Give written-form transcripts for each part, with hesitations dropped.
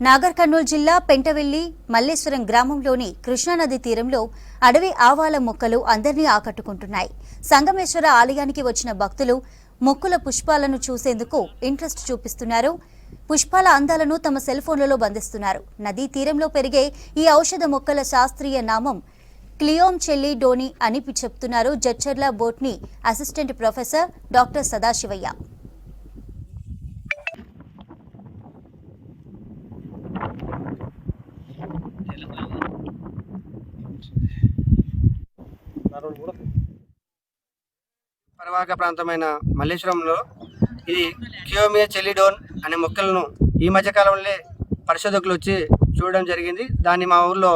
నాగర్ కర్నూలు జిల్లా పెంటవెల్లి మల్లేశ్వరం గ్రామంలోని కృష్ణానది తీరంలో అడవి ఆవాల మొక్కలు అందరినీ ఆకట్టుకుంటున్నాయి. సంగమేశ్వర ఆలయానికి వచ్చిన భక్తులు మొక్కల పుష్పాలను చూసేందుకు ఇంట్రెస్ట్ చూపిస్తున్నారు. పుష్పాల అందాలను తమ సెల్ ఫోన్లలో బంధిస్తున్నారు. నదీ తీరంలో పెరిగే ఈ ఔషధ మొక్కల శాస్త్రీయ నామం క్లియోమ్ చెల్లి డోని అని చెప్తున్నారు Jadcherla botany assistant professor doctor Sadasivaiah. పరివాహక ప్రాంతమైన మల్లేశ్వరంలో ఇది కియోమియా చెల్లిడోన్ అనే మొక్కలను ఈ మధ్యకాలంలో పరిశోధకులు వచ్చి చూడడం జరిగింది. దాన్ని మా ఊర్లో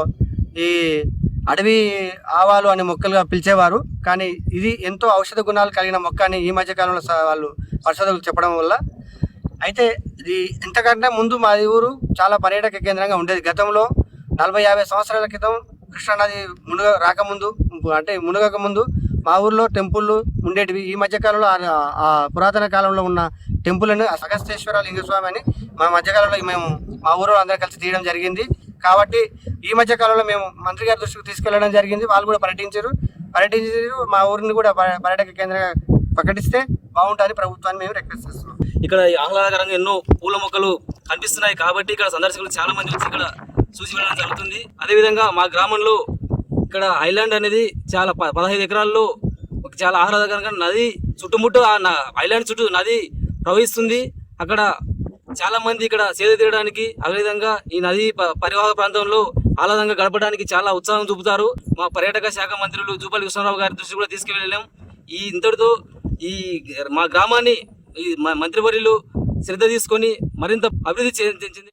ఈ అడవి ఆవాలు అనే మొక్కలుగా పిలిచేవారు. కానీ ఇది ఎంతో ఔషధ గుణాలు కలిగిన మొక్క అని ఈ మధ్యకాలంలో వాళ్ళు పరిశోధకులు చెప్పడం వల్ల అయితే ఇది ఎంతకంటే ముందు మా ఊరు చాలా పర్యాటక కేంద్రంగా ఉండేది. గతంలో 40-50 సంవత్సరాల క్రితం కృష్ణానది మునగక ముందు మా ఊర్లో టెంపుళ్ళు ఉండేటివి. ఈ మధ్యకాలంలో ఆ పురాతన కాలంలో ఉన్న టెంపుల్ని అగస్తేశ్వర లింగస్వామి అని మధ్యకాలంలో మేము మా ఊరు అందరూ కలిసి తీయడం జరిగింది. కాబట్టి ఈ మధ్యకాలంలో మేము మంత్రి గారి దృష్టికి తీసుకెళ్లడం జరిగింది. వాళ్ళు కూడా పర్యటించారు. మా ఊరిని కూడా పర్యాటక కేంద్రంగా ప్రకటిస్తే బాగుంటుంది ప్రభుత్వాన్ని మేము రిక్వెస్ట్ చేస్తున్నాం. ఇక్కడ ఆహ్లాదకరంగా ఎన్నో పూల మొక్కలు కనిపిస్తున్నాయి కాబట్టి ఇక్కడ సందర్శకులు చాలా మంది వచ్చి ఇక్కడ చూసి వెళ్ళడం జరుగుతుంది. అదేవిధంగా మా గ్రామంలో ఇక్కడ ఐలాండ్ అనేది చాలా 15 ఎకరాల్లో చాలా ఆహ్లాదకరంగా నది చుట్టుముట్టు ఐలాండ్ చుట్టూ నది ప్రవహిస్తుంది. అక్కడ చాలా మంది ఇక్కడ సేద తీయడానికి అదేవిధంగా ఈ నది పరివాహక ప్రాంతంలో ఆహ్లాదంగా గడపడానికి చాలా ఉత్సాహం చూపుతారు. మా పర్యాటక శాఖ మంత్రులు జూపల్లి కృష్ణారావు గారి దృష్టి కూడా తీసుకువెళ్ళాం. ఇంతటితో మా గ్రామాన్ని ఈ మంత్రివర్యులు శ్రద్ధ తీసుకొని మరింత అభివృద్ధి చెందించింది.